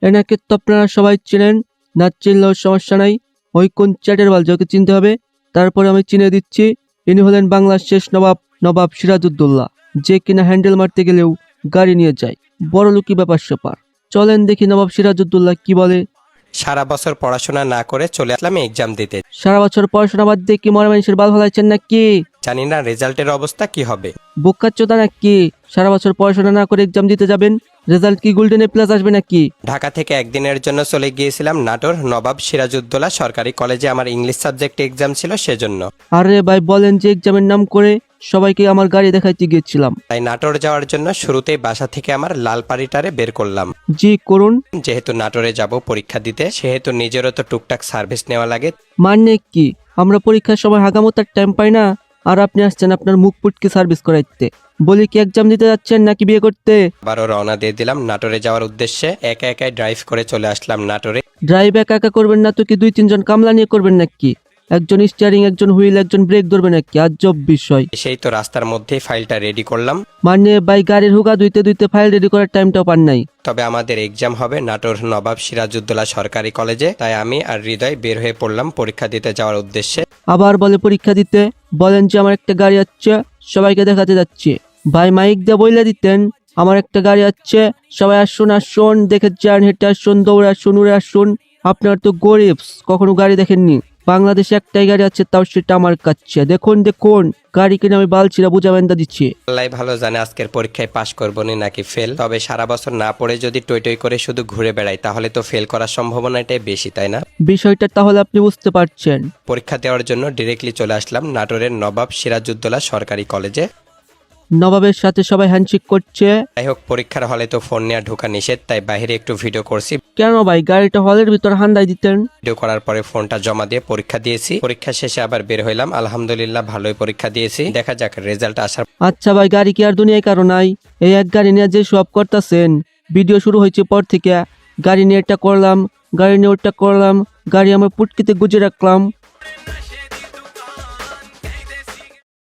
এনাকে তো আপনারা সবাই চেনেন, না চিনলেও সমস্যা নাই। ওই কোন চ্যাটের বাল যাকে চিনতে হবে। তারপরে আমি চিনে দিচ্ছি, ইনি হলেন বাংলার শেষ নবাব, নবাব সিরাজউদ্দৌলা, যে কিনা হ্যান্ডেল মারতে গেলেও গাড়ি নিয়ে যায়। বড় লোকই ব্যাপার স্যাপার। চলেন দেখি নবাব সিরাজউদ্দৌলা কি বলে। সারা বছর পড়াশোনা না করে চলে আসলাম এক্সাম দিতে। সারা বছর পড়াশোনা বাদ দিয়ে কি মরা মানুষের বাল ফলাইছেন নাকি? জানি না রেজাল্টের অবস্থা কি হবে। বোকাচ্চোদা নাকি? সারা বছর পড়াশোনা না করে এক্সাম দিতে যাবেন, রেজাল্ট কি গোল্ডেন এ প্লাস আসবে নাকি? ঢাকা থেকে একদিনের জন্য চলে গিয়েছিলাম নাটোর নবাব সিরাজউদ্দৌলা সরকারি কলেজে, আমার ইংলিশ সাবজেক্টে এক্সাম ছিল সেজন্য। আরে ভাই বলেন যে এক্সামের নাম করে সবাইকে আমার গাড়ি দেখাইতে গিয়েছিলাম। তাই নাটোর যাওয়ার জন্য শুরুতেই বাসা থেকে আমার লালপাড়িটারে বের করলাম। জি করুন। যেহেতু নাটোরে যাব পরীক্ষা দিতে, সেহেতু নিজেরও তো টুকটাক সার্ভিস নেওয়া লাগে। মানে কি, আমরা পরীক্ষার সময় হাগামতার টাইম পাই না, আর আপনি আসছেন আপনার মুখ পুটকি সার্ভিস করাইতে। বলি কি এক্সাম দিতে যাচ্ছেন নাকি বিয়ে করতে? আবারও রওনা দিয়ে দিলাম নাটোরে যাওয়ার উদ্দেশ্যে। একা একাই ড্রাইভ করে চলে আসলাম নাটোরে। ড্রাইভ একা একা করবেন না তো কি 2-3 জন কামলা নিয়ে করবেন নাকি? একজন স্টিয়ারিং, একজন হুইল, একজন ব্রেক ধরবে নাকি? আজব বিষয়। সেই তো রাস্তার মধ্যেই ফাইলটা রেডি করলাম। মানে ভাই গাড়ির হুগা ধুইতে ধুইতে ফাইল রেডি করার টাইমটাও পান নাই। তবে আমাদের এক্সাম হবে নাটোর নবাব সিরাজউদ্দৌলা সরকারি কলেজে, তাই আমি আর হৃদয় বের হয়ে পড়লাম পরীক্ষা দিতে যাওয়ার উদ্দেশ্যে। আবার বলে পরীক্ষা দিতে, বলেন যে আমার একটা গাড়ি আছে, সবাইকে দেখাতে যাচ্ছি। ভাই মাইক দিয়ে বইলে দিতেন আমার একটা গাড়ি আছে, সবাই আসুন আসুন, দেখে যান, হেঁটে আসুন, দৌড়ে আসুন, উড়ে আসুন। আপনার তো গরিব, কখনো গাড়ি দেখেননি। বাংলাদেশে একটাই গাড়ি আছে, তাও সেটা আমার কাছে। দেখুন দেখুন, গাড়ি কিনে আমি বালছিরা বুঝা বেন্দা দিচ্ছি। আল্লাহ ভালো জানে আজকের পরীক্ষায় পাশ করবো নি নাকি ফেল। তবে সারা বছর না পড়ে যদি টই টই করে শুধু ঘুরে বেড়াই, তাহলে তো ফেল করার সম্ভাবনাটাই বেশি, তাই না? বিষয়টা তাহলে আপনি বুঝতে পারছেন। পরীক্ষা দেওয়ার জন্য ডিরেক্টলি চলে আসলাম নাটোরের নবাব সিরাজউদ্দৌলা সরকারি কলেজে। নবাবের সাথে সবাই হ্যান্ডশেক করছে। যাই হোক, পরীক্ষার হলে তো ফোন নেওয়া ঢোকা নিষেধ, তাই বাইরে একটু ভিডিও করছি। কেন ভাই, গাড়িটা হলের ভিতর হান্দাই দিতেন। ভিডিও করার পরে ফোনটা জমা দিয়ে পরীক্ষা দিয়েছি। পরীক্ষা শেষে আবার বের হইলাম। আলহামদুলিল্লাহ ভালোই পরীক্ষা দিয়েছি। দেখা যাক রেজাল্ট আসার। আচ্ছা ভাই, গাড়ি কি আর দুনিয়ায় কারো নাই? এই এক গাড়ি নিয়ে যে সব করতেছেন, ভিডিও শুরু হয়েছে পর থেকে গাড়ি নিয়ে এটা করলাম, গাড়ি নিয়ে ওটা করলাম, গাড়ি আমার পুটকিতে গুজে রাখলাম।